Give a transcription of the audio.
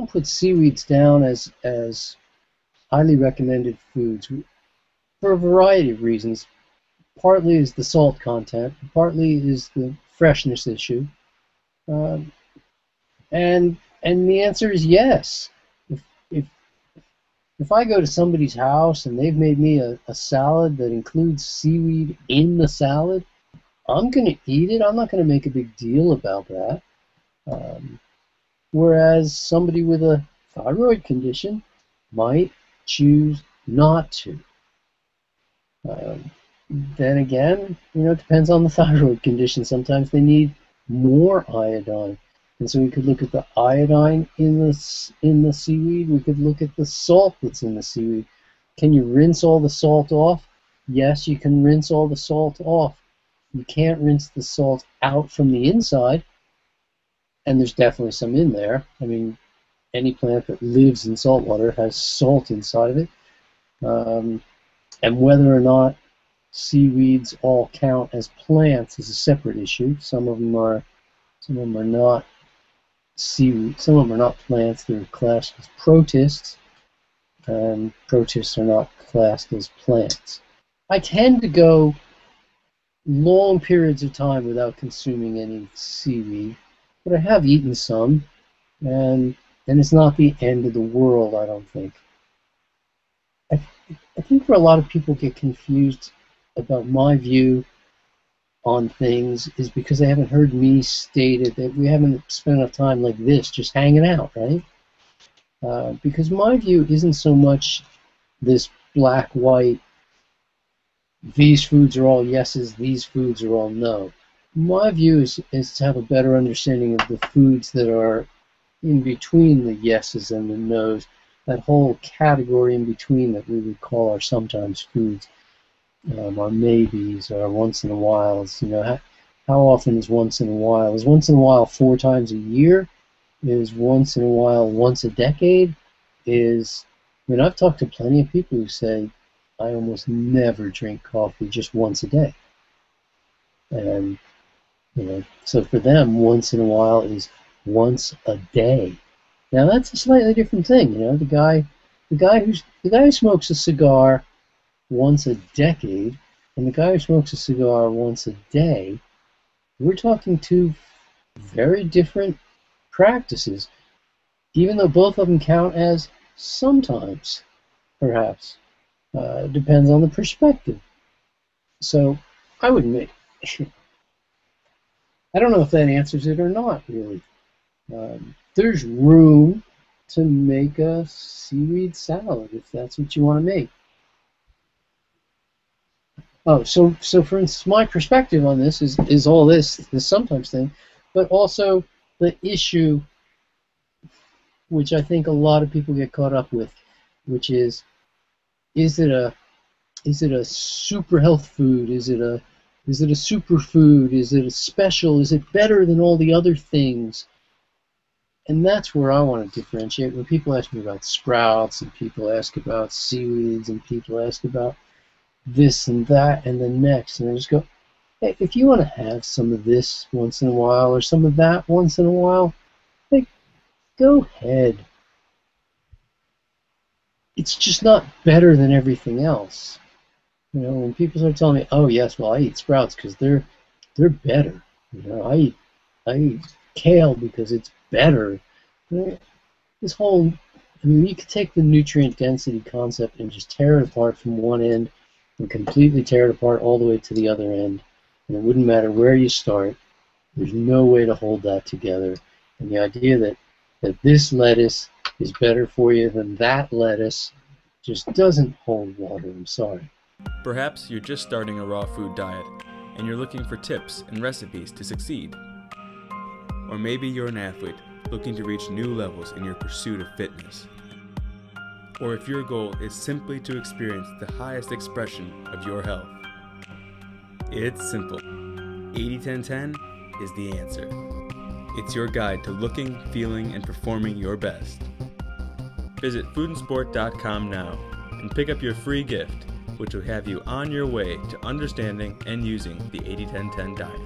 don't put seaweeds down as highly recommended foods for a variety of reasons. Partly is the salt content, partly is the freshness issue, um, and the answer is yes. If if if I go to somebody's house and they've made me a salad that includes seaweed in the salad, I'm going to eat it. I'm not going to make a big deal about that. Um, Whereas somebody with a thyroid condition might choose not to. Um, then again, it depends on the thyroid condition. Sometimes they need more iodine. And so we could look at the iodine in the seaweed. We could look at the salt that's in the seaweed. Can you rinse all the salt off? Yes, you can rinse all the salt off. You can't rinse the salt out from the inside, and there's definitely some in there. I mean, any plant that lives in salt water has salt inside of it. And whether or not seaweeds all count as plants is a separate issue. Some of them are not seaweed. Some of them are not plants. They're classed as protists, and protists are not classed as plants. I tend to go long periods of time without consuming any seaweed, but I have eaten some, and it's not the end of the world, I don't think. I think where a lot of people get confused about my view on things is because they haven't heard me state it, that we haven't spent enough time like this just hanging out, right? Because my view isn't so much this black-white, these foods are all yeses, these foods are all no. My view is to have a better understanding of the foods that are in between the yeses and the nos, that whole category in between that we would call our sometimes foods, our maybes, our once in a whiles. How often is once in a while? Is once in a while 4 times a year? Is once in a while once a decade? I've talked to plenty of people who say, I almost never drink coffee, just once a day. And so for them, once in a while is once a day. Now that's a slightly different thing. The guy who smokes a cigar once a decade, and the guy who smokes a cigar once a day, we're talking two very different practices, even though both of them count as sometimes, perhaps. Depends on the perspective. So I would make. I don't know if that answers it or not, really. There's room to make a seaweed salad if that's what you want to make. Oh, so for instance, my perspective on this is all this sometimes thing, but also the issue, which I think a lot of people get caught up with, which is it a super health food? Is it a superfood? Is it a special? Is it better than all the other things? And that's where I want to differentiate. When people ask me about sprouts, and people ask about seaweeds, and people ask about this and that and the next, and I just go, hey, if you want to have some of this once in a while or some of that once in a while, hey, go ahead. It's just not better than everything else. When people start telling me, oh yes, well I eat sprouts because they're better. I eat kale because it's better. This whole, you could take the nutrient density concept and just tear it apart from one end and completely tear it apart all the way to the other end, and it wouldn't matter where you start. There's no way to hold that together. And the idea that this lettuce is better for you than that lettuce just doesn't hold water. I'm sorry. Perhaps you're just starting a raw food diet and you're looking for tips and recipes to succeed. Or maybe you're an athlete looking to reach new levels in your pursuit of fitness. Or if your goal is simply to experience the highest expression of your health. It's simple. 80-10-10 is the answer. It's your guide to looking, feeling, and performing your best. Visit foodandsport.com now and pick up your free gift, which will have you on your way to understanding and using the 80-10-10 diet.